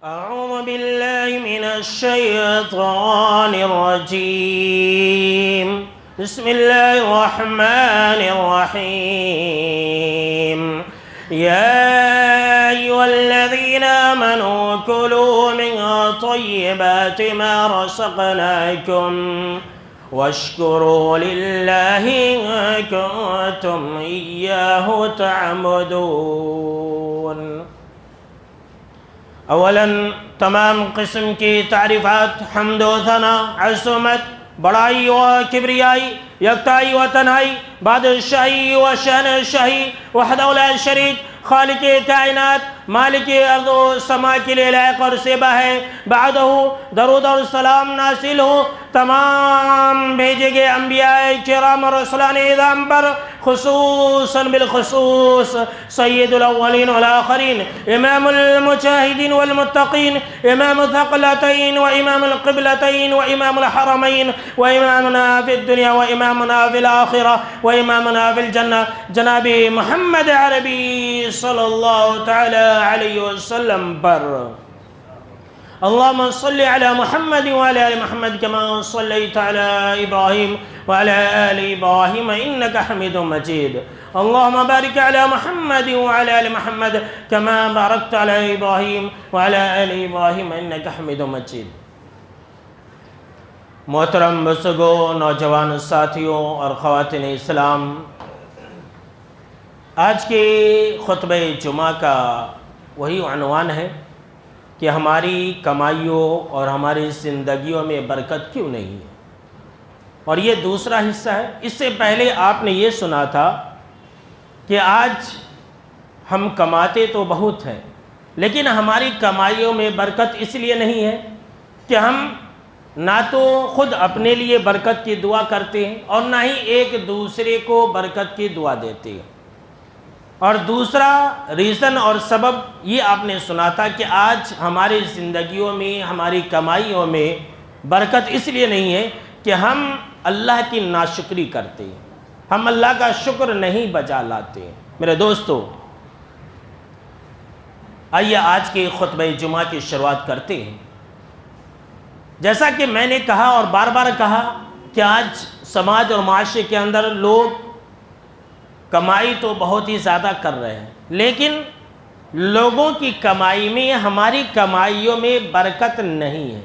أعوذ بالله من الشيطان الرجيم بسم الله الرحمن الرحيم يا أيها الذين آمنوا كلوا من طيبات ما رزقناكم واشكروا لله إن كنتم إياه تعبدون۔ اولاً تمام قسم کی تعریفات، حمد و ثنا، عظمت، بڑائی و کبریائی، یکتائی و تنہائی، بادشاہی و شہنشاہی وحدہ لا شریک، خالق کائنات، مالک ارض و سما کے لیے لائق اور سیبہ ہے۔ بعدہ درود اور سلام نازل ہو تمام بھیجے گئے انبیاء کرام اور رسولان اعظم پر، خصوصاً بالخصوص سید الاولین والآخرین، امام المجاہدین والمتقین، امام الثقلتین و امام القبلتین و امام الحرمین و امامنا فی الدنیا و امامنا فی الآخرہ و امامنا فی الجنہ، جناب محمد عربی صلی اللہ تعالی علیہ وسلم پر۔ اللهم صل على محمد وعلى آل محمد كما صليت على إبراهيم وعلى آل إبراهيم إنك حميد مجيد۔ اللهم بارك على محمد وعلى آل محمد كما باركت على إبراهيم وعلى آل إبراهيم إنك حميد مجيد۔ محترم بزرگوں، نوجوان ساتھیوں اور خواتین اسلام، آج کے خطبہ جمعہ کا وہی عنوان ہے کہ ہماری کمائیوں اور ہماری زندگیوں میں برکت کیوں نہیں ہے، اور یہ دوسرا حصہ ہے۔ اس سے پہلے آپ نے یہ سنا تھا کہ آج ہم کماتے تو بہت ہیں لیکن ہماری کمائیوں میں برکت اس لیے نہیں ہے کہ ہم نہ تو خود اپنے لیے برکت کی دعا کرتے ہیں اور نہ ہی ایک دوسرے کو برکت کی دعا دیتے ہیں۔ اور دوسرا ریزن اور سبب یہ آپ نے سنا تھا کہ آج ہماری زندگیوں میں، ہماری کمائیوں میں برکت اس لیے نہیں ہے کہ ہم اللہ کی ناشکری کرتے ہیں، ہم اللہ کا شکر نہیں بجا لاتے ہیں۔ میرے دوستو، آئیے آج کے خطبہ جمعہ کی شروعات کرتے ہیں۔ جیسا کہ میں نے کہا اور بار بار کہا کہ آج سماج اور معاشرے کے اندر لوگ کمائی تو بہت ہی زیادہ کر رہے ہیں لیکن لوگوں کی کمائی میں، ہماری کمائیوں میں برکت نہیں ہے،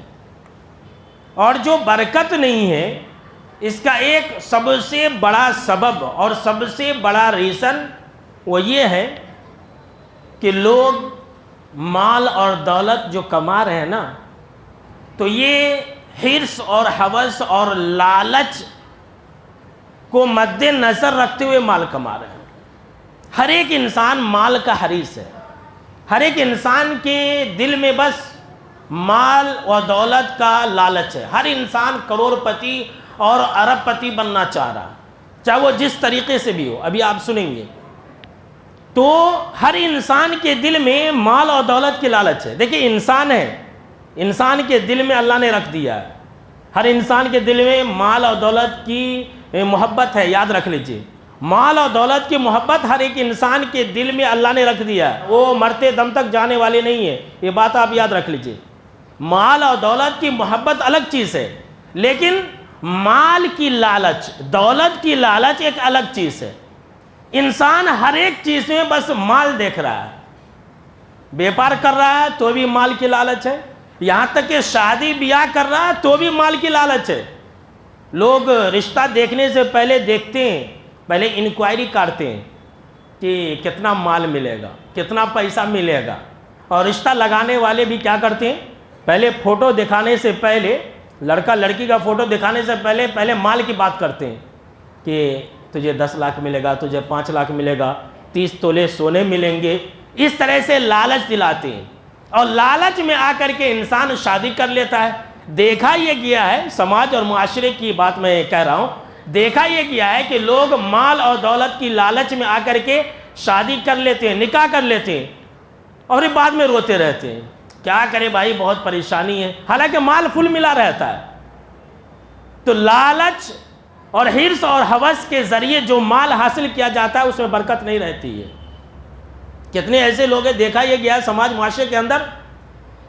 اور جو برکت نہیں ہے اس کا ایک سب سے بڑا سبب اور سب سے بڑا ریزن وہ یہ ہے کہ لوگ مال اور دولت جو کما رہے ہیں نا، تو یہ حرص اور ہوس اور لالچ کو مد نظر رکھتے ہوئے مال کما رہے ہیں۔ ہر ایک انسان مال کا حریص ہے، ہر ایک انسان کے دل میں بس مال و دولت کا لالچ ہے۔ ہر انسان کروڑ پتی اور ارب پتی بننا چاہ رہا، چاہے وہ جس طریقے سے بھی ہو، ابھی آپ سنیں گے۔ تو ہر انسان کے دل میں مال اور دولت کی لالچ ہے۔ دیکھیں انسان ہے، انسان کے دل میں اللہ نے رکھ دیا ہے، ہر انسان کے دل میں مال اور دولت کی محبت ہے۔ یاد رکھ لیجئے، مال اور دولت کی محبت ہر ایک انسان کے دل میں اللہ نے رکھ دیا ہے، وہ مرتے دم تک جانے والے نہیں ہیں، یہ بات آپ یاد رکھ لیجئے۔ مال اور دولت کی محبت الگ چیز ہے، لیکن مال کی لالچ، دولت کی لالچ ایک الگ چیز ہے۔ انسان ہر ایک چیز میں بس مال دیکھ رہا ہے، بیپار کر رہا ہے تو بھی مال کی لالچ ہے، یہاں تک کہ شادی بیاہ کر رہا ہے تو بھی مال کی لالچ ہے۔ لوگ رشتہ دیکھنے سے پہلے دیکھتے ہیں، پہلے انکوائری کرتے ہیں کہ کتنا مال ملے گا، کتنا پیسہ ملے گا، اور رشتہ لگانے والے بھی کیا کرتے ہیں، پہلے فوٹو دکھانے سے پہلے، لڑکا لڑکی کا فوٹو دکھانے سے پہلے مال کی بات کرتے ہیں کہ تجھے 10 لاکھ ملے گا، تجھے 5 لاکھ ملے گا، 30 تولے سونے ملیں گے، اس طرح سے لالچ دلاتے ہیں، اور لالچ میں آ کر کے انسان شادی کر لیتا ہے۔ دیکھا یہ گیا ہے، سماج اور معاشرے کی بات میں کہہ رہا ہوں، دیکھا یہ گیا ہے کہ لوگ مال اور دولت کی لالچ میں آ کر کے شادی کر لیتے ہیں، نکاح کر لیتے ہیں، اور یہ بعد میں روتے رہتے ہیں، کیا کرے بھائی بہت پریشانی ہے، حالانکہ مال فل ملا رہتا ہے۔ تو لالچ اور حرص اور ہوس کے ذریعے جو مال حاصل کیا جاتا ہے اس میں برکت نہیں رہتی ہے۔ کتنے ایسے لوگ ہیں، دیکھا یہ گیا ہے سماج معاشرے کے اندر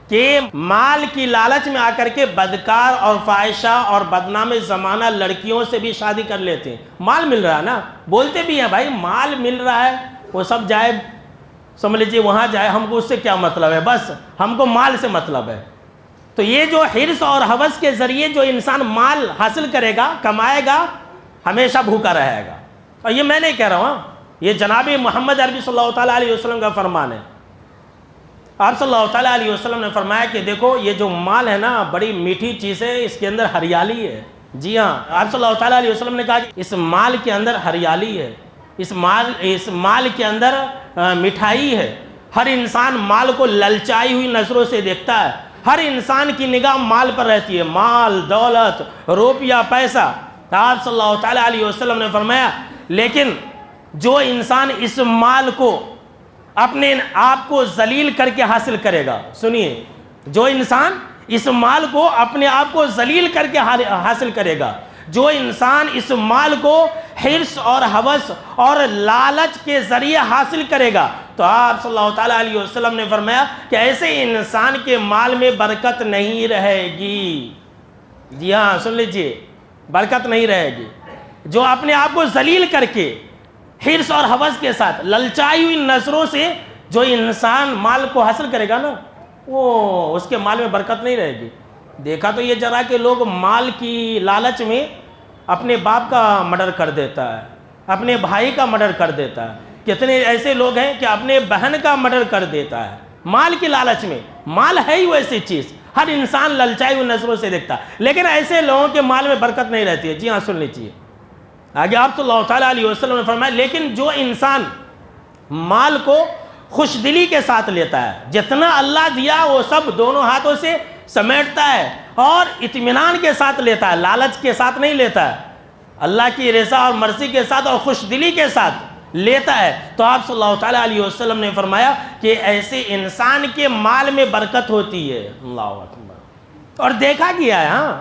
کہ مال کی لالچ میں آ کر کے بدکار اور فاحشہ اور بدنام زمانہ لڑکیوں سے بھی شادی کر لیتے ہیں. مال مل رہا ہے نا, بولتے بھی ہیں بھائی مال مل رہا ہے, وہ سب جائے سمجھ لیجیے وہاں جائے, ہم کو اس سے کیا مطلب ہے, بس ہم کو مال سے مطلب ہے. تو یہ جو حرص اور ہوس کے ذریعے جو انسان مال حاصل کرے گا, کمائے گا, ہمیشہ بھوکا رہے گا. اور یہ میں نہیں کہہ رہا ہوں, یہ جناب محمد عربی صلی اللہ تعالیٰ علیہ وسلم کا فرمان ہے. آپ صلی اللہ تعالیٰ علیہ وسلم نے فرمایا کہ دیکھو یہ جو مال ہے نا بڑی میٹھی چیز ہے, اس کے اندر ہریالی ہے. جی ہاں, آپ صلی اللہ تعالیٰ علیہ وسلم نے کہا کہ اس مال کے اندر ہریالی ہے, اس مال کے اندر مٹھائی ہے. ہر انسان مال کو للچائی ہوئی نظروں سے دیکھتا ہے, ہر انسان کی نگاہ مال پر رہتی ہے, مال, دولت, روپیہ, پیسہ. آپ صلی اللہ تعالیٰ علیہ وسلم نے فرمایا لیکن جو انسان اس مال کو اپنے آپ کو ذلیل کر کے حاصل کرے گا, سنیے, جو انسان اس مال کو اپنے آپ کو ذلیل کر کے حاصل کرے گا, جو انسان اس مال کو حرص اور ہوس اور لالچ کے ذریعے حاصل کرے گا, تو آپ صلی اللہ تعالیٰ علیہ وسلم نے فرمایا کہ ایسے انسان کے مال میں برکت نہیں رہے گی. جی ہاں, سن لیجئے, برکت نہیں رہے گی. جو اپنے آپ کو ذلیل کر کے حرص اور ہوس کے ساتھ للچائی ہوئی نظروں سے جو انسان مال کو حاصل کرے گا نا, وہ اس کے مال میں برکت نہیں رہے گی. دیکھا تو یہ ذرا کہ لوگ مال کی لالچ میں اپنے باپ کا مرڈر کر دیتا ہے, اپنے بھائی کا مرڈر کر دیتا ہے. کتنے ایسے لوگ ہیں کہ اپنے بہن کا مرڈر کر دیتا ہے مال کی لالچ میں. مال ہے ہی وہ ایسی چیز, ہر انسان للچائی ہوئی نظروں سے دیکھتا ہے, لیکن ایسے لوگوں کے مال میں برکت نہیں رہتی ہے. جی ہاں, سن لیجیے, آگے آپ صلی اللہ تعالیٰ علیہ وسلم نے فرمایا لیکن جو انسان مال کو خوش دلی کے ساتھ لیتا ہے, جتنا اللہ دیا وہ سب دونوں ہاتھوں سے سمیٹتا ہے اور اطمینان کے ساتھ لیتا ہے, لالچ کے ساتھ نہیں لیتا ہے, اللہ کی رضا اور مرضی کے ساتھ اور خوش دلی کے ساتھ لیتا ہے, تو آپ صلی اللہ تعالیٰ علیہ وسلم نے فرمایا کہ ایسے انسان کے مال میں برکت ہوتی ہے. اللہ اکبر. اور دیکھا گیا ہے, ہاں,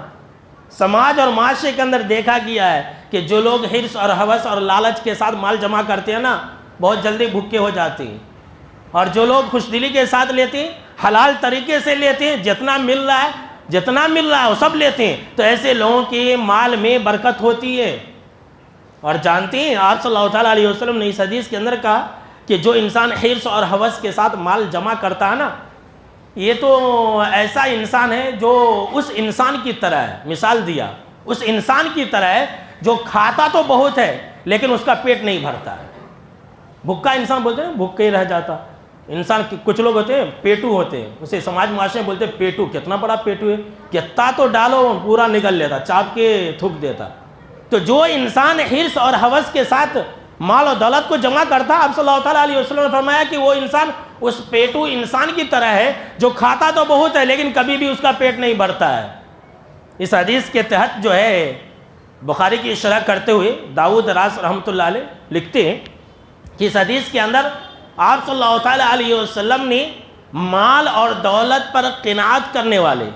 سماج اور معاشرے کے اندر دیکھا گیا ہے کہ جو لوگ حرص اور ہوس اور لالچ کے ساتھ مال جمع کرتے ہیں نا, بہت جلدی بھوکے ہو جاتے ہیں. اور جو لوگ خوش دلی کے ساتھ لیتے ہیں, حلال طریقے سے لیتے ہیں, جتنا مل رہا ہے وہ سب لیتے ہیں, تو ایسے لوگوں کے مال میں برکت ہوتی ہے. اور جانتے ہیں آپ صلی اللہ تعالیٰ علیہ وسلم نے اس حدیث کے اندر کہا کہ جو انسان حرص اور ہوس کے ساتھ مال جمع کرتا ہے نا, یہ تو ایسا انسان ہے جو اس انسان کی طرح ہے. مثال دیا, اس انسان کی طرح ہے جو کھاتا تو بہت ہے لیکن اس کا پیٹ نہیں بھرتا ہے. بھوکا انسان بولتے ہیں, بھوکے ہی رہ جاتا انسان. کچھ لوگ ہوتے ہیں پیٹو ہوتے ہیں, اسے سماج معاشرے میں بولتے ہیں پیٹو. کتنا بڑا پیٹو ہے, کتنا تو ڈالو پورا نگل لیتا, چاپ کے تھوک دیتا. تو جو انسان حرص اور ہوس کے ساتھ مال اور دولت کو جمع کرتا, آپ صلی اللہ تعالیٰ علیہ وسلم نے فرمایا کہ وہ انسان اس پیٹو انسان کی طرح ہے جو کھاتا تو بہت ہے لیکن کبھی بھی اس کا پیٹ نہیں بھرتا ہے. اس حدیث کے تحت جو ہے بخاری کی شرح کرتے ہوئے داؤد راس رحمۃ اللہ علیہ لکھتے ہیں کہ اس حدیث کے اندر آپ صلی اللہ تعالیٰ علیہ وسلم نے مال اور دولت پر قناعت کرنے والے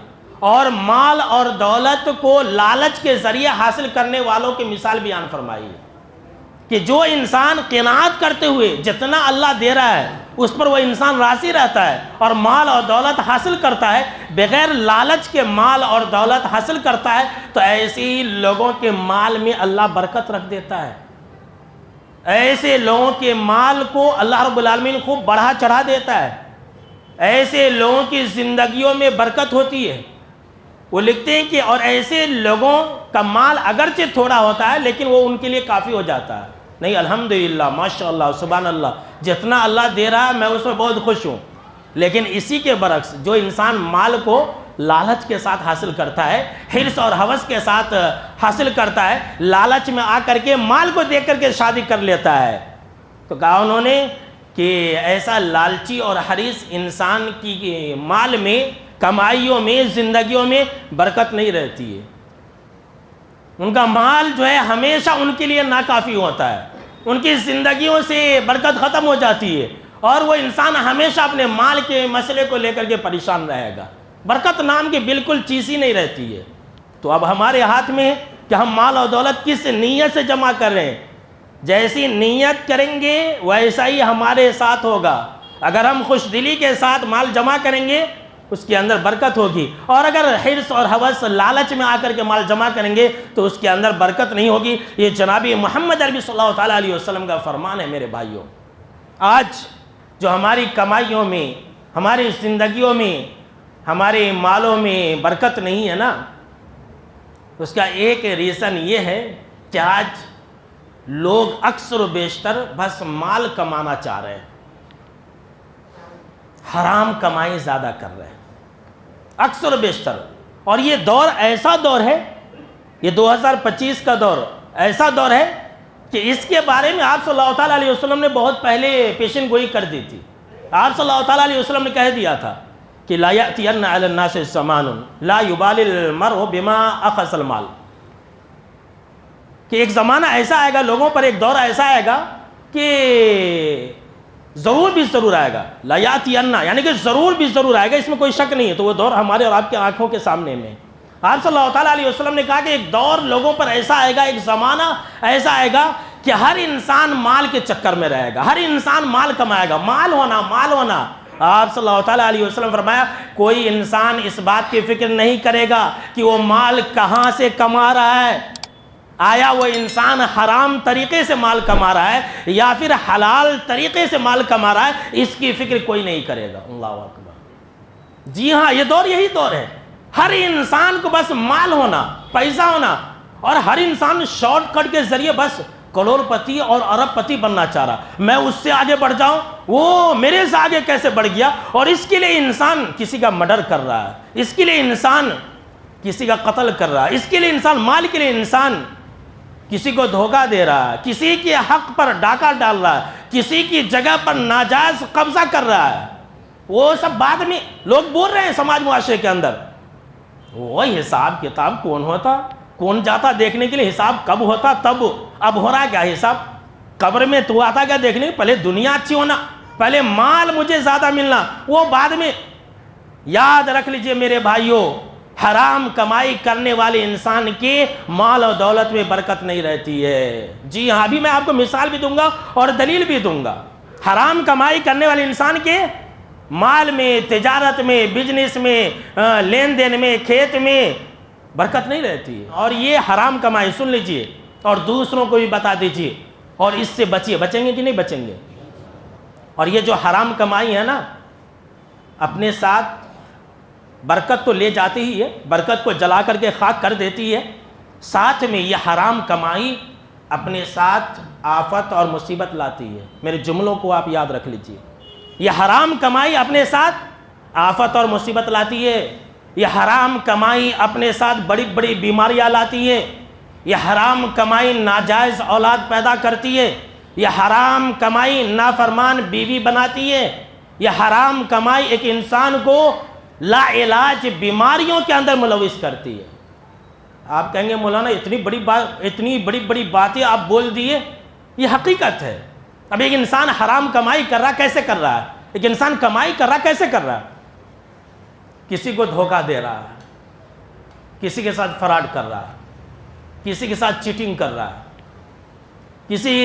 اور مال اور دولت کو لالچ کے ذریعے حاصل کرنے والوں کی مثال بیان فرمائی ہے کہ جو انسان قناعت کرتے ہوئے جتنا اللہ دے رہا ہے اس پر وہ انسان راضی رہتا ہے اور مال اور دولت حاصل کرتا ہے, بغیر لالچ کے مال اور دولت حاصل کرتا ہے, تو ایسی لوگوں کے مال میں اللہ برکت رکھ دیتا ہے. ایسے لوگوں کے مال کو اللہ رب العالمین خوب بڑھا چڑھا دیتا ہے. ایسے لوگوں کی زندگیوں میں برکت ہوتی ہے. وہ لکھتے ہیں کہ اور ایسے لوگوں کا مال اگرچہ تھوڑا ہوتا ہے لیکن وہ ان کے لیے کافی ہو جاتا ہے. نہیں, الحمدللہ, ماشاءاللہ, سبحان اللہ, جتنا اللہ دے رہا ہے میں اس میں بہت خوش ہوں. لیکن اسی کے برعکس جو انسان مال کو لالچ کے ساتھ حاصل کرتا ہے, حرص اور ہوس کے ساتھ حاصل کرتا ہے, لالچ میں آ کر کے مال کو دیکھ کر کے شادی کر لیتا ہے, تو کہا انہوں نے کہ ایسا لالچی اور حریص انسان کی مال میں, کمائیوں میں, زندگیوں میں برکت نہیں رہتی ہے. ان کا مال جو ہے ہمیشہ ان کے لیے ناکافی ہوتا ہے, ان کی زندگیوں سے برکت ختم ہو جاتی ہے اور وہ انسان ہمیشہ اپنے مال کے مسئلے کو لے کر کے پریشان رہے گا. برکت نام کی بالکل چیز ہی نہیں رہتی ہے. تو اب ہمارے ہاتھ میں ہے کہ ہم مال اور دولت کس نیت سے جمع کر رہے ہیں. جیسی نیت کریں گے ویسا ہی ہمارے ساتھ ہوگا. اگر ہم خوش دلی کے ساتھ مال جمع کریں گے اس کے اندر برکت ہوگی، اور اگر حرص اور ہوس لالچ میں آ کر کے مال جمع کریں گے تو اس کے اندر برکت نہیں ہوگی۔ یہ جناب محمد عربی صلی اللہ تعالیٰ علیہ وسلم کا فرمان ہے میرے بھائیوں۔ آج جو ہماری کمائیوں میں، ہماری زندگیوں میں، ہمارے مالوں میں برکت نہیں ہے نا، اس کا ایک ریزن یہ ہے کہ آج لوگ اکثر و بیشتر بس مال کمانا چاہ رہے ہیں، حرام کمائی زیادہ کر رہے ہیں اکثر و بیشتر۔ اور یہ دور ایسا دور ہے، یہ 2025 کا دور ایسا دور ہے کہ اس کے بارے میں آپ صلی اللہ تعالیٰ علیہ وسلم نے بہت پہلے پیشن گوئی کر دی تھی۔ آپ صلی اللہ تعالیٰ علیہ وسلم نے کہہ دیا تھا کہ لا یأتین علی الناس زمان لا یبالی المرء بما اخذ المال، کہ ایک زمانہ ایسا آئے گا، لوگوں پر ایک دور ایسا آئے گا کہ ضرور بھی ضرور آئے گا، لا یأتین یعنی کہ ضرور بھی ضرور آئے گا، اس میں کوئی شک نہیں ہے۔ تو وہ دور ہمارے اور آپ کی آنکھوں کے سامنے میں۔ آپ صلی اللہ تعالیٰ علیہ وسلم نے کہا کہ ایک دور لوگوں پر ایسا آئے گا، ایک زمانہ ایسا آئے گا کہ ہر انسان مال کے چکر میں رہے گا، ہر انسان مال کمائے گا، مال ہونا مال ہونا۔ آپ صلی اللہ تعالیٰ علیہ وسلم فرمایا کوئی انسان اس بات کی فکر نہیں کرے گا کہ وہ مال کہاں سے کما رہا ہے، آیا وہ انسان حرام طریقے سے مال کما رہا ہے یا پھر حلال طریقے سے مال کما رہا ہے، اس کی فکر کوئی نہیں کرے گا۔ اللہ اکبر۔ جی ہاں، یہ دور یہی دور ہے، ہر انسان کو بس مال ہونا، پیسہ ہونا، اور ہر انسان شارٹ کٹ کے ذریعے بس کروڑ پتی اور ارب پتی بننا چاہ رہا، میں اس سے آگے بڑھ جاؤں، وہ میرے سے آگے کیسے بڑھ گیا، اور اس کے لیے انسان کسی کا مرڈر کر رہا ہے، اس کے لیے انسان کسی کا قتل کر رہا ہے، اس کے لیے انسان مال کے لیے انسان کسی کو دھوکہ دے رہا ہے، کسی کے حق پر ڈاکہ ڈال رہا ہے، کسی کی جگہ پر ناجائز قبضہ کر رہا ہے۔ وہ سب بعد میں لوگ بول رہے ہیں سماج معاشرے کے اندر، وہ حساب کتاب کون ہوتا، کون جاتا دیکھنے کے لیے، حساب کب ہوتا تب، اب ہو رہا کیا حساب؟ قبر میں تو آتا کیا دیکھنے، پہلے دنیا اچھی ہونا، پہلے مال مجھے زیادہ ملنا، وہ بعد میں۔ یاد رکھ لیجئے میرے بھائیوں، حرام کمائی کرنے والے انسان کے مال و دولت میں برکت نہیں رہتی ہے۔ جی ہاں، ابھی میں آپ کو مثال بھی دوں گا اور دلیل بھی دوں گا۔ حرام کمائی کرنے والے انسان کے مال میں، تجارت میں، بزنس میں، لین دین میں، کھیت میں برکت نہیں رہتی ہے۔ اور یہ حرام کمائی سن لیجئے اور دوسروں کو بھی بتا دیجئے، اور اس سے بچیے۔ بچیں گے کہ نہیں بچیں گے؟ اور یہ جو حرام کمائی ہے نا، اپنے ساتھ برکت تو لے جاتی ہی ہے، برکت کو جلا کر کے خاک کر دیتی ہے، ساتھ میں یہ حرام کمائی اپنے ساتھ آفت اور مصیبت لاتی ہے۔ میرے جملوں کو آپ یاد رکھ لیجئے، یہ حرام کمائی اپنے ساتھ آفت اور مصیبت لاتی ہے، یہ حرام کمائی اپنے ساتھ بڑی بڑی بیماریاں لاتی ہے، یہ حرام کمائی ناجائز اولاد پیدا کرتی ہے، یہ حرام کمائی نافرمان بیوی بناتی ہے، یہ حرام کمائی ایک انسان کو لا علاج بیماریوں کے اندر ملوث کرتی ہے۔ آپ کہیں گے مولانا اتنی بڑی بڑی باتیں آپ بول دیے، یہ حقیقت ہے۔ اب ایک انسان حرام کمائی کر رہا کیسے کر رہا ہے؟ ایک انسان کمائی کر رہا کیسے کر رہا ہے؟ کسی کو دھوکہ دے رہا ہے، کسی کے ساتھ فراڈ کر رہا ہے، کسی کے ساتھ چیٹنگ کر رہا ہے، کسی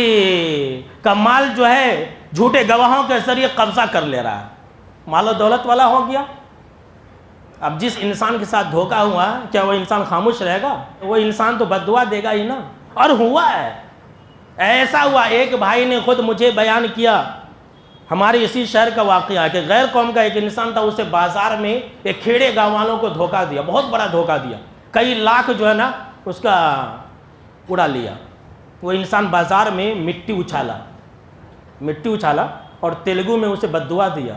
کا مال جو ہے جھوٹے گواہوں کے ذریعے قبضہ کر لے رہا ہے، مال و دولت والا ہو گیا۔ اب جس انسان کے ساتھ دھوکہ ہوا، کیا وہ انسان خاموش رہے گا؟ وہ انسان تو بد دعا دے گا ہی نا۔ اور ہوا ہے، ایسا ہوا، ایک بھائی نے خود مجھے بیان کیا، ہمارے اسی شہر کا واقعہ ہے کہ غیر قوم کا ایک انسان تھا، اسے بازار میں ایک کھیڑے گاؤں والوں کو دھوکہ دیا، بہت بڑا دھوکہ دیا، کئی لاکھ جو ہے نا اس کا اڑا لیا۔ وہ انسان بازار میں مٹی اچھالا اور تیلگو میں اسے بد دعا دیا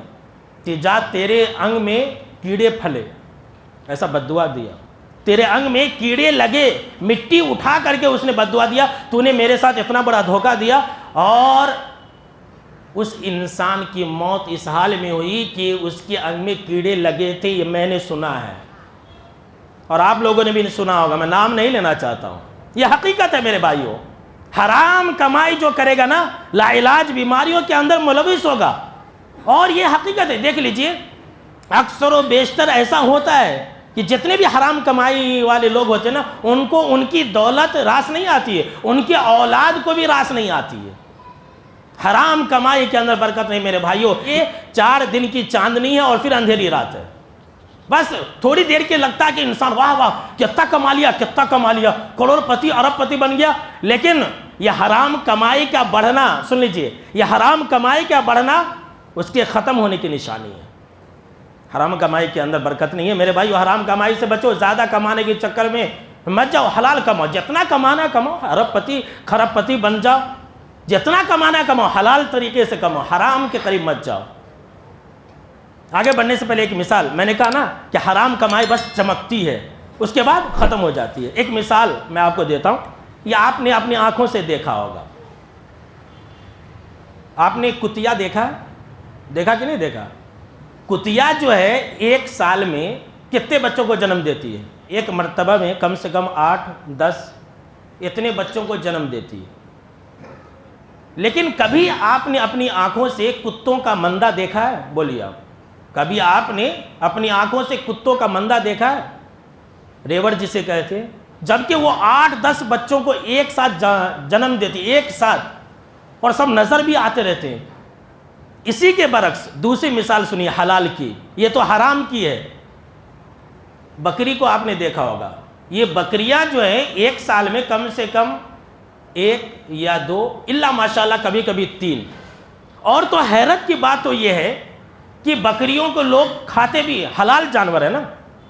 کہ جا تیرے انگ میں کیڑے پھلے، ایسا بد دعا دیا، تیرے انگ میں کیڑے لگے، مٹی اٹھا کر کے اس نے بد دعا دیا، تو نے میرے ساتھ اتنا بڑا دھوکہ دیا۔ اور اس انسان کی موت اس حال میں ہوئی کہ اس کے انگ میں کیڑے لگے تھے، یہ میں نے سنا ہے، اور آپ لوگوں نے بھی سنا ہوگا، میں نام نہیں لینا چاہتا ہوں، یہ حقیقت ہے میرے بھائیوں۔ حرام کمائی جو کرے گا نا، لا علاج بیماریوں کے اندر ملوث ہوگا، اور یہ حقیقت ہے۔ دیکھ لیجئے، اکثر و بیشتر ایسا ہوتا ہے کہ جتنے بھی حرام کمائی والے لوگ ہوتے ہیں نا، ان کو ان کی دولت راس نہیں آتی ہے، ان کی اولاد کو بھی راس نہیں آتی ہے۔ حرام کمائی کے اندر برکت نہیں میرے بھائیوں۔ یہ 4 دن کی چاندنی ہے اور پھر اندھیری رات ہے۔ بس تھوڑی دیر کے لگتا ہے کہ انسان واہ واہ کتنا کما لیا، کتنا کما لیا، کروڑ پتی ارب پتی بن گیا. لیکن یہ حرام کمائی کا بڑھنا، سن لیجئے، یہ حرام کمائی کا بڑھنا اس کے ختم ہونے کی نشانی ہے. حرام کمائی کے اندر برکت نہیں ہے میرے بھائیو. حرام کمائی سے بچو، زیادہ کمانے کے چکر میں مت جاؤ. حلال کماؤ، جتنا کمانا کماؤ، ارب پتی خرب پتی بن جاؤ، جتنا کمانا کماؤ، حلال طریقے سے کماؤ، حرام کے قریب مت جاؤ. آگے بڑھنے سے پہلے ایک مثال، میں نے کہا نا کہ حرام کمائی بس چمکتی ہے، اس کے بعد ختم ہو جاتی ہے. ایک مثال میں آپ کو دیتا ہوں، یہ آپ نے اپنی آنکھوں سے دیکھا ہوگا. آپ نے کتیا دیکھا کہ نہیں دیکھا؟ کتیا جو ہے ایک سال میں کتنے بچوں کو جنم دیتی ہے؟ ایک مرتبہ میں کم سے کم 8-10 اتنے بچوں کو جنم دیتی ہے. لیکن کبھی آپ نے اپنی آنکھوں سے کتوں کا مندہ دیکھا ہے؟ بولیے آپ. کبھی آپ نے اپنی آنکھوں سے کتوں کا مندہ دیکھا ہے؟ ریوڑ جسے کہتے ہیں. جبکہ وہ 8-10 بچوں کو ایک ساتھ جنم دیتی، ایک ساتھ، اور سب نظر بھی آتے رہتے ہیں. اسی کے برعکس دوسری مثال سنیے حلال کی، یہ تو حرام کی ہے. بکری کو آپ نے دیکھا ہوگا. یہ بکریاں جو ہیں ایک سال میں کم سے کم 1 یا 2 الا ماشاءاللہ کبھی کبھی 3. اور تو حیرت کی بات تو یہ ہے کہ بکریوں کو لوگ کھاتے بھی، حلال جانور ہے نا،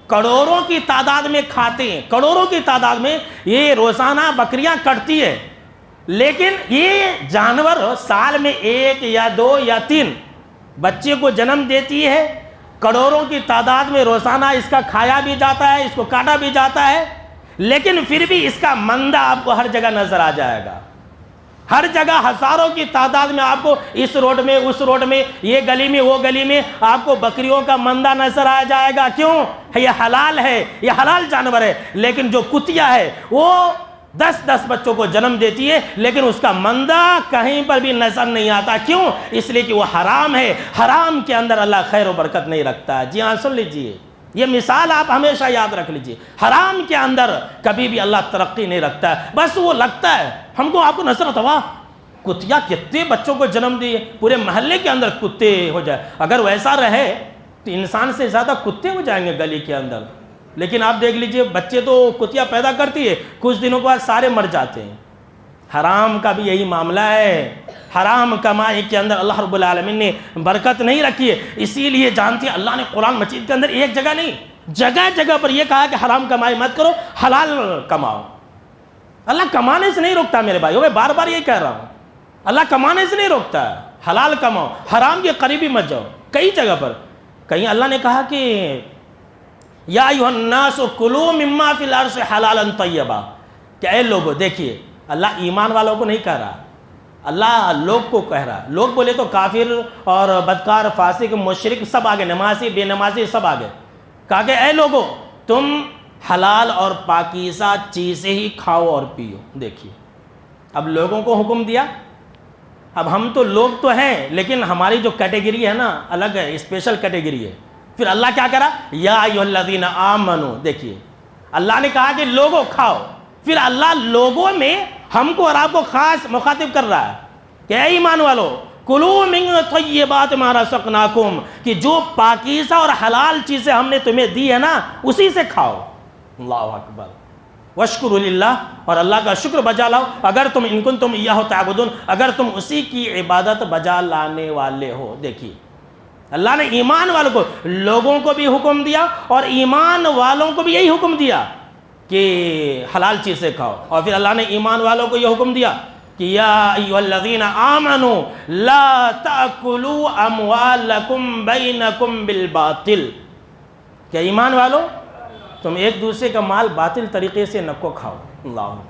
کروڑوں کی تعداد میں کھاتے ہیں، کروڑوں کی تعداد میں یہ روزانہ بکریاں کٹتی ہے. لیکن یہ جانور سال میں 1 یا 2 یا 3 بچے کو جنم دیتی ہے، کروڑوں کی تعداد میں روزانہ اس کا کھایا بھی جاتا ہے، اس کو کاٹا بھی جاتا ہے، لیکن پھر بھی اس کا مندہ آپ کو ہر جگہ نظر آ جائے گا. ہر جگہ ہزاروں کی تعداد میں آپ کو اس روڈ میں، اس روڈ میں، یہ گلی میں، وہ گلی میں آپ کو بکریوں کا مندہ نظر آ جائے گا. کیوں؟ یہ حلال ہے، یہ حلال جانور ہے. لیکن جو کتیا ہے وہ 10 بچوں کو جنم دیتی ہے، لیکن اس کا مندہ کہیں پر بھی نظر نہیں آتا. کیوں؟ اس لیے کہ وہ حرام ہے. حرام کے اندر اللہ خیر و برکت نہیں رکھتا ہے. جی ہاں، سن لیجئے، یہ مثال آپ ہمیشہ یاد رکھ لیجئے. حرام کے اندر کبھی بھی اللہ ترقی نہیں رکھتا ہے. بس وہ لگتا ہے ہم کو، آپ کو نظر آتا، واہ کتیا کتنے بچوں کو جنم دیے، پورے محلے کے اندر کتے ہو جائے. اگر ویسا رہے تو انسان سے زیادہ کتے ہو جائیں گے گلی کے اندر. لیکن آپ دیکھ لیجئے، بچے تو کتیا پیدا کرتی ہے، کچھ دنوں کے بعد سارے مر جاتے ہیں. حرام کا بھی یہی معاملہ ہے. حرام کمائی کے اندر اللہ رب العالمین نے برکت نہیں رکھی ہے. اسی لیے جانتے ہیں اللہ نے قرآن مجید کے اندر ایک جگہ نہیں، جگہ جگہ پر یہ کہا کہ حرام کمائی مت کرو، حلال کماؤ. اللہ کمانے سے نہیں روکتا میرے بھائیو، میں بار بار یہ کہہ رہا ہوں، اللہ کمانے سے نہیں روکتا ہے. حلال کماؤ، حرام کے قریبی مت جاؤ. کئی جگہ پر، کہیں اللہ نے کہا کہ یا ایھا الناس کلوا مما فی الارض حلالا طیبا، کہ اے لوگو، دیکھیے اللہ ایمان والوں کو نہیں کہہ رہا، اللہ لوگ کو کہہ رہا. لوگ بولے تو کافر اور بدکار، فاسق، مشرک سب آگے، نمازی بے نمازی سب آگے. کہا کہ اے لوگو تم حلال اور پاکیزہ چیزیں ہی کھاؤ اور پیو. دیکھیے اب لوگوں کو حکم دیا. اب ہم تو لوگ تو ہیں، لیکن ہماری جو کیٹیگری ہے نا الگ ہے، اسپیشل کیٹیگری ہے. پھر اللہ کیا کرا؟ یا ایھا الذین آمنو. دیکھیے اللہ نے کہا کہ لوگوں کھاؤ، پھر اللہ لوگوں میں ہم کو اور آپ کو خاص مخاطب کر رہا ہے کہ اے ایمان والو کلوا من طیبات ما رزقناکم، کہ جو پاکیزہ اور حلال چیزیں ہم نے تمہیں دی ہے نا اسی سے کھاؤ. اللہ اکبر. واشکروا للہ، اور اللہ کا شکر بجا لاؤ، اگر تم ان کنتم ایاہ تعبدون، اگر تم اسی کی عبادت بجا لانے والے ہو. دیکھیے اللہ نے ایمان والوں کو، لوگوں کو بھی حکم دیا اور ایمان والوں کو بھی یہی حکم دیا کہ حلال چیزیں کھاؤ. اور پھر اللہ نے ایمان والوں کو یہ حکم دیا کہ یا ایھا الذین آمنوا لا تأکلوا اموالکم بینکم بالباطل، کہ ایمان والو تم ایک دوسرے کا مال باطل طریقے سے نہ کو کھاؤ. اللہ اکبر.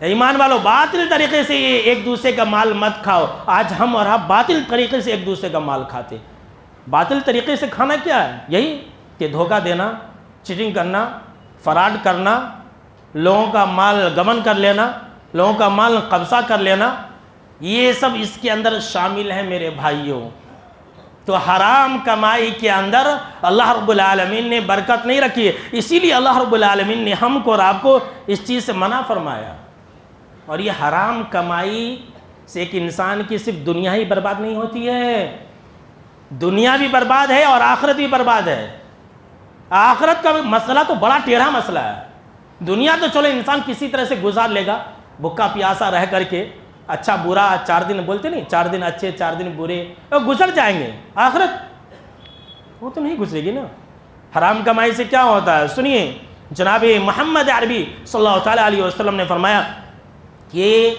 ایمان والو باطل طریقے سے ایک دوسرے کا مال مت کھاؤ. آج ہم اور آپ باطل طریقے سے ایک دوسرے کا مال کھاتے. باطل طریقے سے کھانا کیا ہے؟ یہی کہ دھوکہ دینا، چیٹنگ کرنا، فراڈ کرنا، لوگوں کا مال گمن کر لینا، لوگوں کا مال قبضہ کر لینا، یہ سب اس کے اندر شامل ہیں میرے بھائیوں. تو حرام کمائی کے اندر اللہ رب العالمین نے برکت نہیں رکھی ہے. اسی لیے اللہ رب العالمین نے ہم کو اور آپ کو اس چیز سے منع فرمایا. اور یہ حرام کمائی سے ایک انسان کی صرف دنیا ہی برباد نہیں ہوتی ہے، دنیا بھی برباد ہے اور آخرت بھی برباد ہے. آخرت کا مسئلہ تو بڑا ٹیڑھا مسئلہ ہے. دنیا تو چلو انسان کسی طرح سے گزار لے گا, بھوکا پیاسا رہ کر کے, اچھا برا 4 دن بولتے نہیں, 4 دن اچھے 4 دن برے, وہ گزر جائیں گے. آخرت وہ تو نہیں گزرے گی نا. حرام کمائی سے کیا ہوتا ہے؟ سنیے, جناب محمد عربی صلی اللہ تعالیٰ علیہ وسلم نے فرمایا کہ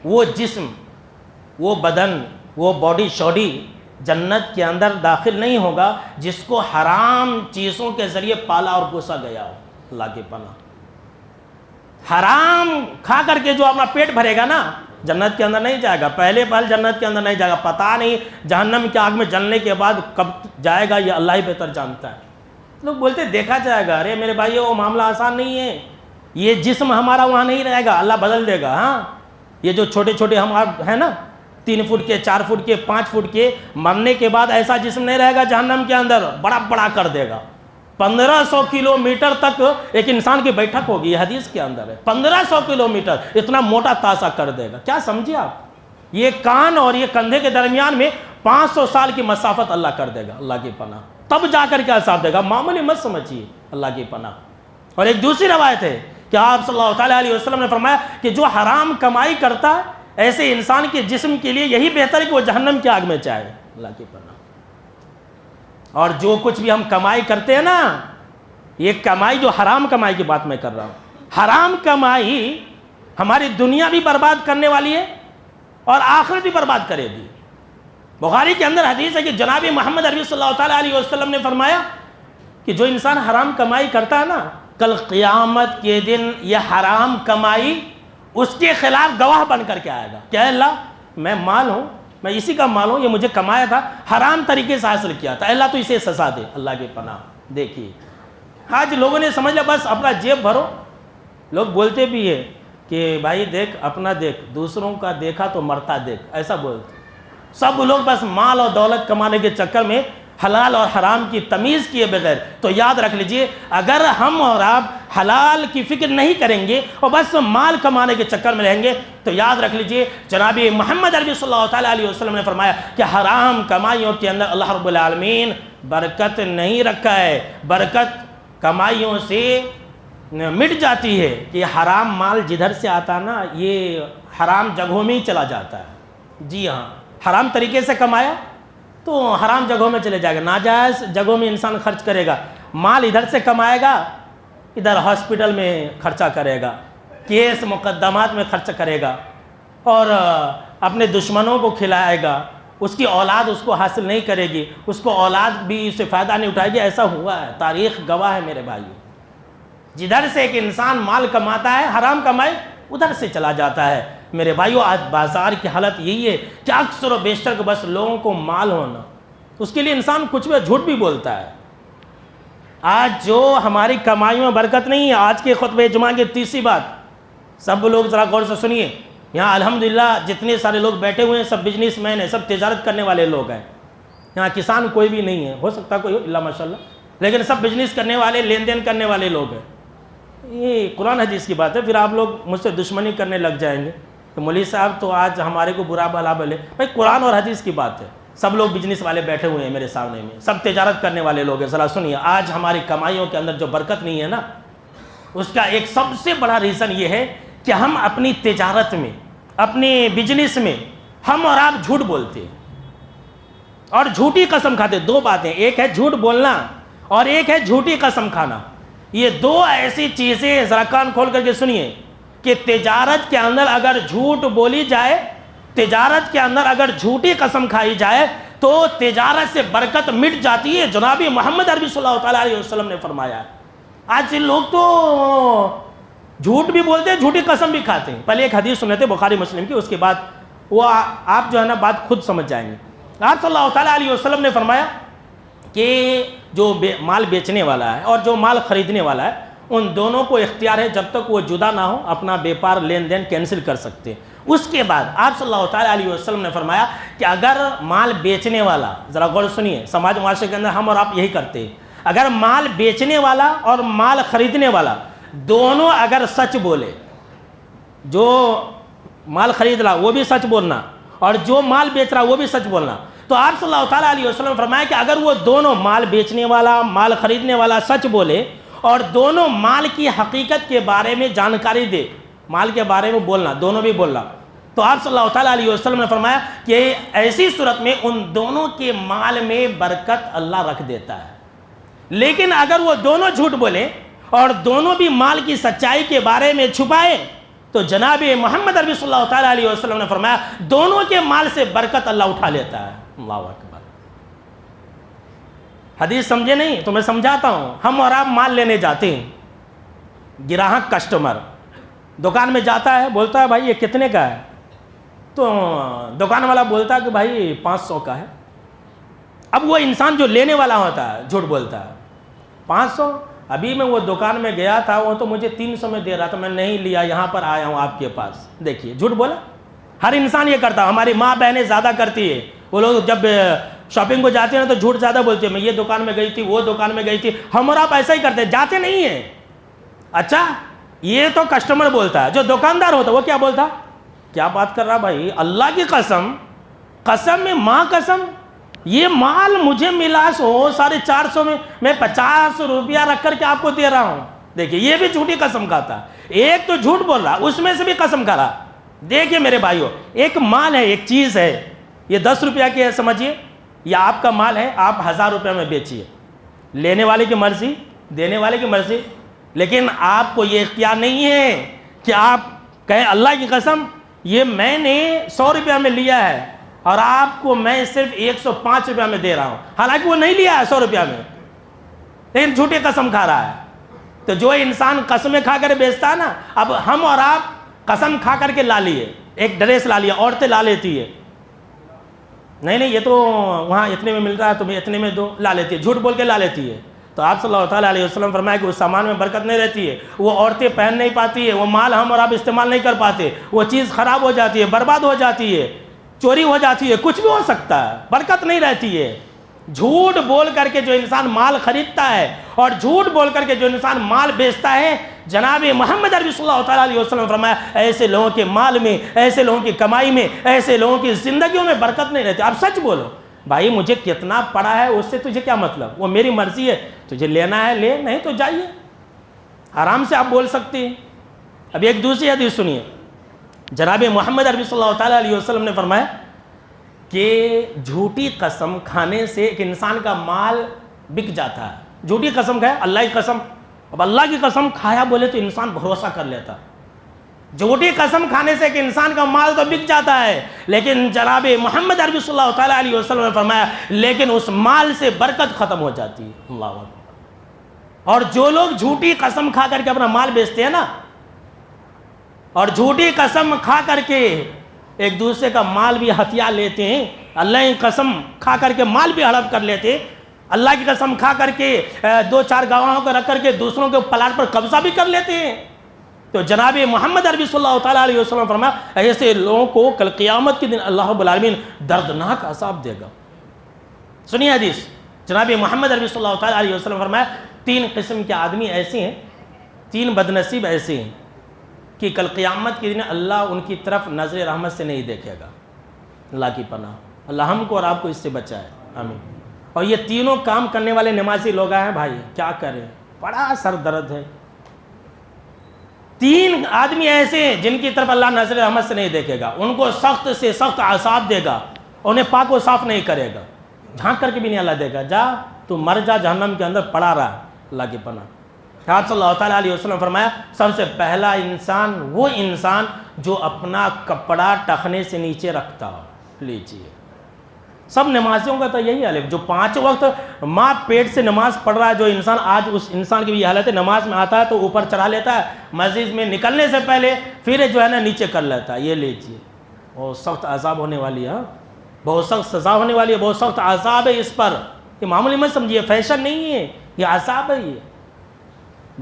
وہ جسم, وہ بدن, وہ باڈی شوڈی جنت کے اندر داخل نہیں ہوگا جس کو حرام چیزوں کے ذریعے پالا اور پوسا گیا ہو. اللہ کے پناہ. حرام کھا کر کے جو اپنا پیٹ بھرے گا نا, جنت کے اندر نہیں جائے گا. پہلے پہل جنت کے اندر نہیں جائے گا. پتہ نہیں جہنم کی آگ میں جلنے کے بعد کب جائے گا, یہ اللہ ہی بہتر جانتا ہے. لوگ بولتے دیکھا جائے گا. ارے میرے بھائی وہ معاملہ آسان نہیں ہے. یہ جسم ہمارا وہاں نہیں رہے گا, اللہ بدل دے گا. ہاں, یہ جو چھوٹے چھوٹے ہم ہیں نا, 3 فٹ کے, 4 فٹ کے, 5 فٹ کے, مرنے کے بعد ایسا جسم نہیں رہے گا جہنم کے اندر, بڑا بڑا کر دے گا. 1500 کلومیٹر تک ایک انسان کی بیٹھک ہوگی, یہ حدیث کے اندر ہے. 1500 کلومیٹر اتنا موٹا تاسا کر دے گا. کیا سمجھے آپ؟ یہ کان اور یہ کندھے کے درمیان میں 500 سال کی مسافت اللہ کر دے گا. اللہ کی پناہ. تب جا کر کے حساب دے گا. معمولی مت سمجھیے. اللہ کی پناہ. اور ایک دوسری روایت ہے کہ آپ صلی اللہ تعالیٰ علیہ وسلم نے فرمایا کہ جو حرام کمائی کرتا ہے ایسے انسان کے جسم کے لیے یہی بہتر ہے کہ وہ جہنم کی آگ میں جائے. اللہ کی پناہ. اور جو کچھ بھی ہم کمائی کرتے ہیں نا, یہ کمائی جو حرام کمائی کی بات میں کر رہا ہوں, حرام کمائی ہماری دنیا بھی برباد کرنے والی ہے اور آخرت بھی برباد کرے گی. بخاری کے اندر حدیث ہے کہ جناب محمد عربی صلی اللہ تعالیٰ علیہ وسلم نے فرمایا کہ جو انسان حرام کمائی کرتا ہے نا, کل قیامت کے دن یہ حرام کمائی اس کے خلاف گواہ بن کر کے آئے گا کہ اللہ میں مال ہوں, میں اسی کا مال ہوں, یہ مجھے کمایا تھا, حرام طریقے سے حاصل کیا تھا, اللہ تو اسے سزا دے. اللہ کے پناہ. دیکھیے آج لوگوں نے سمجھ لیا بس اپنا جیب بھرو. لوگ بولتے بھی ہے کہ بھائی دیکھ اپنا دیکھ, دوسروں کا دیکھا تو مرتا دیکھ, ایسا بولتے. سب لوگ بس مال اور دولت کمانے کے چکر میں حلال اور حرام کی تمیز کیے بغیر. تو یاد رکھ لیجئے, اگر ہم اور آپ حلال کی فکر نہیں کریں گے اور بس مال کمانے کے چکر میں رہیں گے تو یاد رکھ لیجئے جناب محمد عربی صلی اللہ تعالیٰ علیہ وسلم نے فرمایا کہ حرام کمائیوں کے اندر اللہ رب العالمین برکت نہیں رکھا ہے. برکت کمائیوں سے مٹ جاتی ہے کہ حرام مال جدھر سے آتا نا یہ حرام جگہوں میں ہی چلا جاتا ہے. جی ہاں, حرام طریقے سے کمایا تو حرام جگہوں میں چلے جائے گا, ناجائز جگہوں میں انسان خرچ کرے گا. مال ادھر سے کمائے گا, ادھر ہاسپٹل میں خرچہ کرے گا, کیس مقدمات میں خرچ کرے گا اور اپنے دشمنوں کو کھلائے گا. اس کی اولاد اس کو حاصل نہیں کرے گی, اس کو اولاد بھی اس سے فائدہ نہیں اٹھائے گی. ایسا ہوا ہے, تاریخ گواہ ہے میرے بھائیو. جدھر سے ایک انسان مال کماتا ہے حرام کمائی ادھر سے چلا جاتا ہے. میرے بھائیو آج بازار کی حالت یہی ہے کہ اکثر و بیشتر کو بس لوگوں کو مال ہونا, اس کے لیے انسان کچھ بھی جھوٹ بھی بولتا ہے. آج جو ہماری کمائیوں میں برکت نہیں ہے, آج کے خطبہ جمعہ کی تیسری بات, سب لوگ ذرا غور سے سنیے. یہاں الحمدللہ جتنے سارے لوگ بیٹھے ہوئے ہیں سب بزنس مین ہیں, سب تجارت کرنے والے لوگ ہیں. یہاں کسان کوئی بھی نہیں ہے, ہو سکتا کوئی ہو اللہ ماشاءاللہ, لیکن سب بزنس کرنے والے, لین دین کرنے والے لوگ ہیں. یہ قرآن حدیث کی بات ہے. پھر آپ لوگ مجھ سے دشمنی کرنے لگ جائیں گے کہ مولوی صاحب تو آج ہمارے کو برا بھلا بولے. بھائی قرآن اور حدیث کی بات ہے. سب لوگ بزنس والے بیٹھے ہوئے ہیں میرے سامنے میں, سب تجارت کرنے والے لوگ ہیں. ذرا سنیے, آج ہماری کمائیوں کے اندر جو برکت نہیں ہے نا, اس کا ایک سب سے بڑا ریزن یہ ہے کہ ہم اپنی تجارت میں, اپنے بزنس میں ہم اور آپ جھوٹ بولتے ہیں اور جھوٹی قسم کھاتے. 2 باتیں, ایک ہے جھوٹ بولنا اور ایک ہے جھوٹی قسم کھانا. یہ 2 ایسی چیزیں, ذرا کان کھول کر کے سنیے, کہ تجارت کے اندر اگر جھوٹ بولی جائے, تجارت کے اندر اگر جھوٹی قسم کھائی جائے تو تجارت سے برکت مٹ جاتی ہے. جناب محمد عربی صلی اللہ تعالیٰ علیہ وسلم نے فرمایا. آج لوگ تو جھوٹ بھی بولتے ہیں, جھوٹی قسم بھی کھاتے ہیں. پہلے ایک حدیث سنے تھے بخاری مسلم کی, اس کے بعد وہ آپ جو ہے نا بات خود سمجھ جائیں گے. آپ صلی اللہ تعالیٰ علیہ وسلم نے فرمایا کہ جو مال بیچنے والا ہے اور جو مال خریدنے والا ہے, ان دونوں کو اختیار ہے جب تک وہ جدا نہ ہو اپنا بیپار لین دین کینسل کر سکتے. اس کے بعد آپ صلی اللہ تعالیٰ علیہ وسلم نے فرمایا کہ اگر مال بیچنے والا, ذرا غور سنیے, سماج معاشرے کے اندر ہم اور آپ یہی کرتے ہیں, اگر مال بیچنے والا اور مال خریدنے والا دونوں اگر سچ بولے, جو مال خرید رہا وہ بھی سچ بولنا اور جو مال بیچ رہا وہ بھی سچ بولنا, تو آپ صلی اللہ تعالیٰ علیہ وسلم فرمایا کہ اگر وہ دونوں مال بیچنے والا مال خریدنے والا سچ بولے اور دونوں مال کی حقیقت کے بارے میں جانکاری دے، مال کے بارے میں بولنا، دونوں بھی بولنا، تو آپ صلی اللہ تعالیٰ علیہ وسلم نے فرمایا کہ ایسی صورت میں ان دونوں کے مال میں برکت اللہ رکھ دیتا ہے۔ لیکن اگر وہ دونوں جھوٹ بولے اور دونوں بھی مال کی سچائی کے بارے میں چھپائے تو جناب محمد عربی صلی اللہ تعالیٰ علیہ وسلم نے فرمایا دونوں کے مال سے برکت اللہ اٹھا لیتا ہے۔ اللہ اکبر۔ حدیث سمجھے نہیں تو میں سمجھاتا ہوں۔ ہم اور آپ مال لینے جاتے ہیں، گراہک کسٹمر دکان میں جاتا ہے، بولتا ہے بھائی یہ کتنے کا ہے؟ تو دکان والا بولتا ہے کہ بھائی 500 کا ہے۔ اب وہ انسان جو لینے والا ہوتا ہے جھوٹ بولتا ہے، 500؟ ابھی میں وہ دکان میں گیا تھا، وہ تو مجھے 300 میں دے رہا تھا، میں نہیں لیا، یہاں پر آیا ہوں آپ کے پاس۔ دیکھیے جھوٹ بولا۔ ہر انسان یہ کرتا ہے، ہماری ماں بہنیں زیادہ کرتی ہے، وہ لوگ جب شاپنگ کو جاتے ہیں تو جھوٹ زیادہ بولتے ہیں، میں یہ دکان میں گئی تھی، وہ دکان میں گئی تھی۔ ہم اور آپ ایسا ہی کرتے ہیں، جاتے نہیں ہیں۔ اچھا یہ تو کسٹمر بولتا ہے، جو دکاندار ہوتا ہے وہ کیا بولتا؟ کیا بات کر رہا بھائی، اللہ کی قسم، قسم میں ماں قسم، یہ مال مجھے ملا 450 میں 50 روپیہ رکھ کر کے آپ کو دے رہا ہوں۔ دیکھیے یہ بھی جھوٹی قسم کھاتا ہے، ایک تو جھوٹ بول رہا اس میں سے بھی قسم کھا رہا۔ دیکھیے میرے بھائیو، ایک مال ہے، ایک چیز ہے، یہ 10 روپیہ کی ہے سمجھیے، یا آپ کا مال ہے، آپ 1000 روپیہ میں بیچیے، لینے والے کی مرضی، دینے والے کی مرضی، لیکن آپ کو یہ اختیار نہیں ہے کہ آپ کہیں اللہ کی قسم یہ میں نے 100 روپیہ میں لیا ہے اور آپ کو میں صرف 105 روپیہ میں دے رہا ہوں، حالانکہ وہ نہیں لیا ہے 100 روپیہ میں، لیکن جھوٹی قسم کھا رہا ہے۔ تو جو انسان قسمیں کھا کر بیچتا ہے نا، اب ہم اور آپ قسم کھا کر کے لا لیے، ایک ڈریس لا لیا، عورتیں لا لیتی ہے، نہیں یہ تو وہاں اتنے میں مل رہا ہے تمہیں اتنے میں دو، لا لیتی ہے، جھوٹ بول کے لا لیتی ہے۔ تو آپ صلی اللہ تعالیٰ علیہ وسلم فرمایا کہ اس سامان میں برکت نہیں رہتی ہے، وہ عورتیں پہن نہیں پاتی ہے، وہ مال ہم اور آپ استعمال نہیں کر پاتے، وہ چیز خراب ہو جاتی ہے، برباد ہو جاتی ہے، چوری ہو جاتی ہے، کچھ بھی ہو سکتا ہے، برکت نہیں رہتی ہے۔ جھوٹ بول کر کے جو انسان مال خریدتا ہے اور جھوٹ بول کر کے جو انسان مال بیچتا ہے، جناب محمد عربی صلی اللہ تعالیٰ علیہ وسلم فرمایا ایسے لوگوں کے مال میں، ایسے لوگوں کی کمائی میں، ایسے لوگوں کی زندگیوں میں برکت نہیں رہتی۔ آپ سچ بولو بھائی، مجھے کتنا پڑا ہے اس سے تجھے کیا مطلب، وہ میری مرضی ہے، تجھے لینا ہے لے، نہیں تو جائیے، آرام سے آپ بول سکتے ہیں۔ اب ایک دوسری حدیث سنیے، جناب محمد عربی صلی اللہ تعالیٰ علیہ وسلم نے فرمایا کہ جھوٹی قسم کھانے سے ایک انسان کا مال بک جاتا ہے۔ جھوٹی قسم کھائے، اللہ کی قسم، اب اللہ کی قسم کھایا بولے تو انسان بھروسہ کر لیتا، جھوٹی قسم کھانے سے ایک انسان کا مال تو بک جاتا ہے، لیکن جناب محمد عربی صلی اللہ تعالیٰ علیہ وسلم نے فرمایا لیکن اس مال سے برکت ختم ہو جاتی ہے۔ اللہ اکبر۔ اور جو لوگ جھوٹی قسم کھا کر کے اپنا مال بیچتے ہیں نا، اور جھوٹی قسم کھا کر کے ایک دوسرے کا مال بھی ہتھیا لیتے ہیں، اللہ کی قسم کھا کر کے مال بھی ہڑپ کر لیتے، اللہ کی قسم کھا کر کے 2-4 گواہوں کو رکھ کر کے دوسروں کے پلاٹ پر قبضہ بھی کر لیتے ہیں، تو جناب محمد عربی صلی اللہ تعالیٰ علیہ وسلم فرمایا ایسے لوگوں کو کل قیامت کے دن اللہ رب العالمین دردناک عذاب دے گا۔ سنیے حدیث، جناب محمد عربی صلی اللہ تعالیٰ علیہ وسلم فرمایا 3 قسم کے آدمی ایسے ہیں، 3 بدنصیب ایسے ہیں کہ کل قیامت کے دن اللہ ان کی طرف نظر رحمت سے نہیں دیکھے گا۔ اللہ کی پناہ، اللہ ہم کو اور آپ کو اس سے بچائے، آمین۔ اور یہ تینوں کام کرنے والے نمازی لوگ ہیں بھائی، کیا کریں، بڑا سر درد ہے۔ 3 آدمی ایسے ہیں جن کی طرف اللہ نظر رحمت سے نہیں دیکھے گا، ان کو سخت سے سخت عذاب دے گا، انہیں پاک و صاف نہیں کرے گا، جھانک کر کے بھی نہیں اللہ دے گا، جا تو مر جا جہنم کے اندر پڑا رہا، اللہ کی پناہ۔ آپ صلی اللہ تعالیٰ علیہ وسلم فرمایا سب سے پہلا انسان وہ انسان جو اپنا کپڑا ٹخنے سے نیچے رکھتا ہو۔ لیجیے، سب نمازیوں کا تو یہی حال ہے، جو 5 وقت ماں پیٹ سے نماز پڑھ رہا ہے، جو انسان آج اس انسان کی بھی حالت ہے، نماز میں آتا ہے تو اوپر چڑھا لیتا ہے، مسجد میں نکلنے سے پہلے پھر جو ہے نا نیچے کر لیتا ہے۔ یہ لیجیے، بہت سخت عذاب ہونے والی ہے، بہت سخت سزا ہونے والی ہے، بہت سخت عذاب ہے اس پر، یہ معمولی مت سمجھیے، فیشن نہیں ہے، یہ عذاب ہے۔ یہ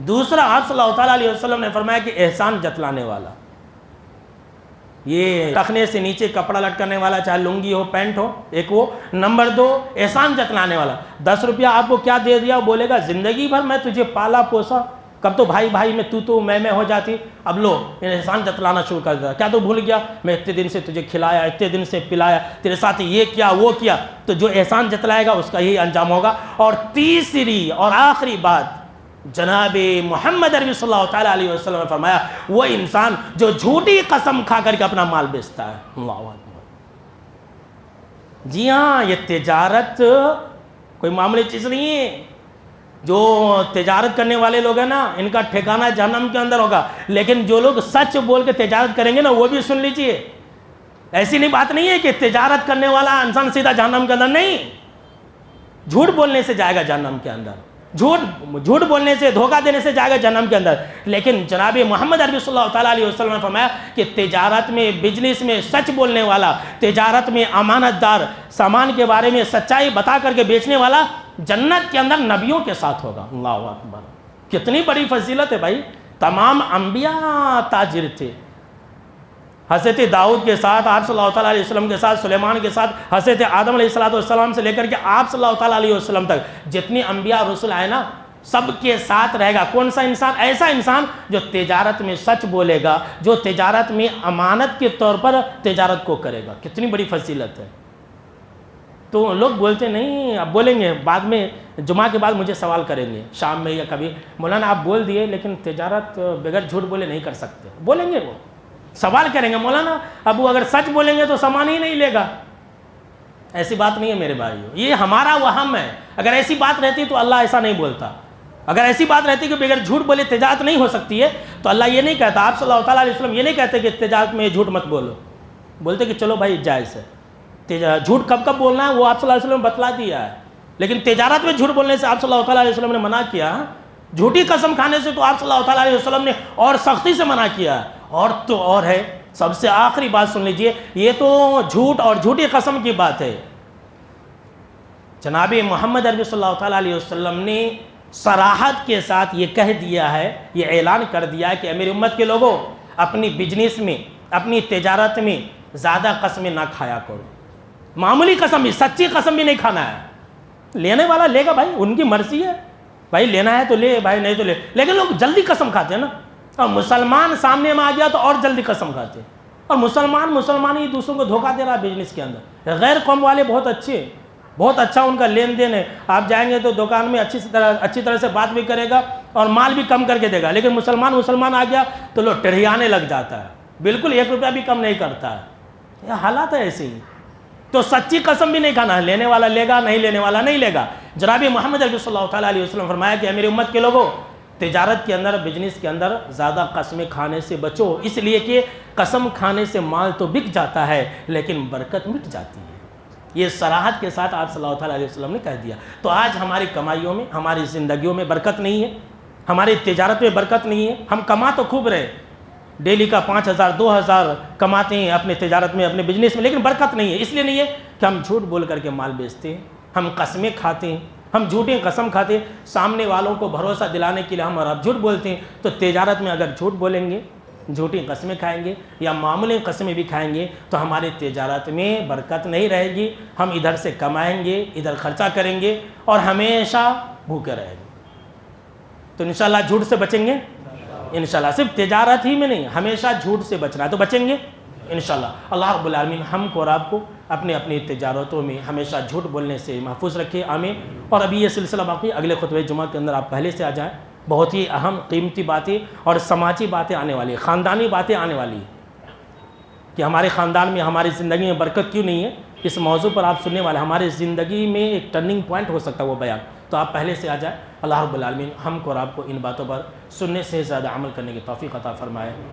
دوسرا، آپ صلی اللہ تعالیٰ علیہ وسلم نے فرمایا کہ احسان جتلانے والا، یہ ٹخنے سے نیچے کپڑا لٹکانے والا، چاہے لنگی ہو پینٹ ہو، ایک وہ۔ نمبر 2، احسان جتلانے والا، 10 روپیہ آپ کو کیا دے دیا، بولے گا زندگی بھر میں تجھے پالا پوسا، کب تو بھائی بھائی میں تو میں ہو جاتی، اب لو احسان جتلانا شروع کر دیتا، کیا تو بھول گیا میں اتنے دن سے تجھے کھلایا، اتنے دن سے پلایا، تیرے ساتھ یہ کیا وہ کیا، تو جو احسان جتلائے گا اس کا یہی انجام ہوگا۔ اور تیسری اور آخری بات جناب محمد عربی صلی اللہ تعالیٰ علیہ وسلم نے فرمایا، وہ انسان جو جھوٹی قسم کھا کر کے اپنا مال بیچتا ہے۔ اللہ اکبر۔ جی ہاں، یہ تجارت کوئی معمولی چیز نہیں ہے۔ جو تجارت کرنے والے لوگ ہیں نا، ان کا ٹھکانہ جہنم کے اندر ہوگا، لیکن جو لوگ سچ بول کے تجارت کریں گے نا، وہ بھی سن لیجئے، ایسی نہیں بات نہیں ہے کہ تجارت کرنے والا انسان سیدھا جہنم کے اندر، نہیں، جھوٹ بولنے سے جائے گا جہنم کے اندر، جھوٹ بولنے سے، دھوکہ دینے سے جائے گا جہنم کے اندر۔ لیکن جناب محمد عربی صلی اللہ تعالیٰ علیہ وسلم نے فرمایا کہ تجارت میں، بزنس میں سچ بولنے والا، تجارت میں امانت دار، سامان کے بارے میں سچائی بتا کر کے بیچنے والا جنت کے اندر نبیوں کے ساتھ ہوگا۔ اللہ اکبر، کتنی بڑی فضیلت ہے بھائی۔ تمام انبیاء تاجر تھے، حضرت داؤد کے ساتھ، آپ صلی اللہ تعالیٰ علیہ وسلم کے ساتھ، سلیمان کے ساتھ، حضرت آدم علیہ السلام سے لے کر کے آپ صلی اللہ تعالیٰ علیہ وسلم تک جتنی انبیاء رسول آئے نا، سب کے ساتھ رہے گا کون سا انسان؟ ایسا انسان جو تجارت میں سچ بولے گا، جو تجارت میں امانت کے طور پر تجارت کو کرے گا۔ کتنی بڑی فضیلت ہے۔ تو لوگ بولتے نہیں، اب بولیں گے بعد میں، جمعہ کے بعد مجھے سوال کریں گے شام میں یا کبھی، مولانا آپ بول دیے لیکن تجارت بغیر جھوٹ بولے نہیں کر سکتے، بولیں گے، وہ سوال کریں گے، مولانا اب وہ اگر سچ بولیں گے تو سامان ہی نہیں لے گا۔ ایسی بات نہیں ہے میرے بھائیو، یہ ہمارا وہم ہے۔ اگر ایسی بات رہتی تو اللہ ایسا نہیں بولتا۔ اگر ایسی بات رہتی کہ بغیر جھوٹ بولے تجارت نہیں ہو سکتی ہے تو اللہ یہ نہیں کہتا، آپ صلی اللہ تعالیٰ علیہ وسلم یہ نہیں کہتے کہ تجارت میں جھوٹ مت بولو، بولتے کہ چلو بھائی جائز ہے۔ جھوٹ کب کب بولنا ہے وہ آپ صلی اللہ علیہ وسلم نے بتلا دیا ہے، لیکن تجارت میں جھوٹ بولنے سے آپ صلی اللہ تعالیٰ علیہ وسلم نے منع کیا۔ جھوٹی قسم کھانے سے تو آپ صلی اللہ تعالیٰ علیہ وسلم نے اور سختی سے منع کیا۔ اور تو اور ہے، سب سے آخری بات سن لیجئے، یہ تو جھوٹ اور جھوٹی قسم کی بات ہے۔ جناب محمد عربی صلی اللہ تعالیٰ علیہ وسلم نے صراحت کے ساتھ یہ کہہ دیا ہے، یہ اعلان کر دیا ہے کہ میری امت کے لوگوں، اپنی بزنس میں، اپنی تجارت میں زیادہ قسمیں نہ کھایا کرو۔ معمولی قسم بھی، سچی قسم بھی نہیں کھانا ہے۔ لینے والا لے گا بھائی، ان کی مرضی ہے، بھائی لینا ہے تو لے، بھائی نہیں تو لے، لیکن لوگ جلدی قسم کھاتے ہیں نا، اور مسلمان سامنے میں آ گیا تو اور جلدی قسم کھاتے ہیں، اور مسلمان ہی دوسروں کو دھوکہ دے رہا ہے بزنس کے اندر۔ غیر قوم والے بہت اچھے، بہت اچھا ان کا لین دین ہے، آپ جائیں گے تو دکان میں اچھی طرح سے بات بھی کرے گا اور مال بھی کم کر کے دے گا، لیکن مسلمان آ گیا تو لوگ ٹڑھیانے لگ جاتا ہے، بالکل 1 روپیہ بھی کم نہیں کرتا ہے۔ یہ حالات ہے ایسے ہی۔ تو سچی قسم بھی نہیں کھانا ہے، لینے والا لے گا، نہیں لینے والا نہیں لے گا۔ جناب محمد عربی صلی اللہ تعالیٰ علیہ وسلم فرمایا کہ میری امت کے لوگوں، تجارت کے اندر، بزنس کے اندر زیادہ قسمیں کھانے سے بچو، اس لیے کہ قسم کھانے سے مال تو بک جاتا ہے لیکن برکت مٹ جاتی ہے۔ یہ صراحت کے ساتھ آپ صلی اللہ تعالیٰ علیہ وسلم نے کہہ دیا۔ تو آج ہماری کمائیوں میں، ہماری زندگیوں میں برکت نہیں ہے، ہماری تجارت میں برکت نہیں ہے۔ ہم کما تو خوب رہے، ڈیلی کا 5,000 2,000 کماتے ہیں اپنے تجارت میں، اپنے بزنس میں، لیکن برکت نہیں ہے۔ اس لیے نہیں ہے کہ ہم جھوٹ بول کر کے مال بیچتے ہیں، ہم قسمیں کھاتے ہیں، ہم جھوٹیں قسم کھاتے ہیں، سامنے والوں کو بھروسہ دلانے کے لیے ہم اور آپ جھوٹ بولتے ہیں۔ تو تجارت میں اگر جھوٹ بولیں گے، جھوٹی قسمیں کھائیں گے یا معمولی قسمیں بھی کھائیں گے تو ہماری تجارت میں برکت نہیں رہے گی، ہم ادھر سے کمائیں گے، ادھر خرچہ کریں گے اور ہمیشہ بھوکے رہیں گے۔ تو انشاءاللہ جھوٹ سے بچیں گے انشاءاللہ، صرف تجارت ہی میں نہیں، ہمیشہ جھوٹ سے بچنا ہے، تو بچیں گے انشاءاللہ۔ اللہ رب العالمین ہم کو اور آپ کو اپنی تجارتوں میں ہمیشہ جھوٹ بولنے سے محفوظ رکھے، آمین۔ اور ابھی یہ سلسلہ باقی، اگلے خطبہ جمعہ کے اندر آپ پہلے سے آ جائیں، بہت ہی اہم قیمتی باتیں اور سماجی باتیں آنے والی، خاندانی باتیں آنے والی کہ ہمارے خاندان میں، ہماری زندگی میں برکت کیوں نہیں ہے، اس موضوع پر آپ سننے والے، ہمارے زندگی میں ایک ٹرننگ پوائنٹ ہو سکتا ہے وہ بیان، تو آپ پہلے سے آ جائیں۔ اللہ رب العالمین ہم کو اور آپ کو ان باتوں پر سننے سے زیادہ عمل کرنے کی توفیق عطا فرمائے۔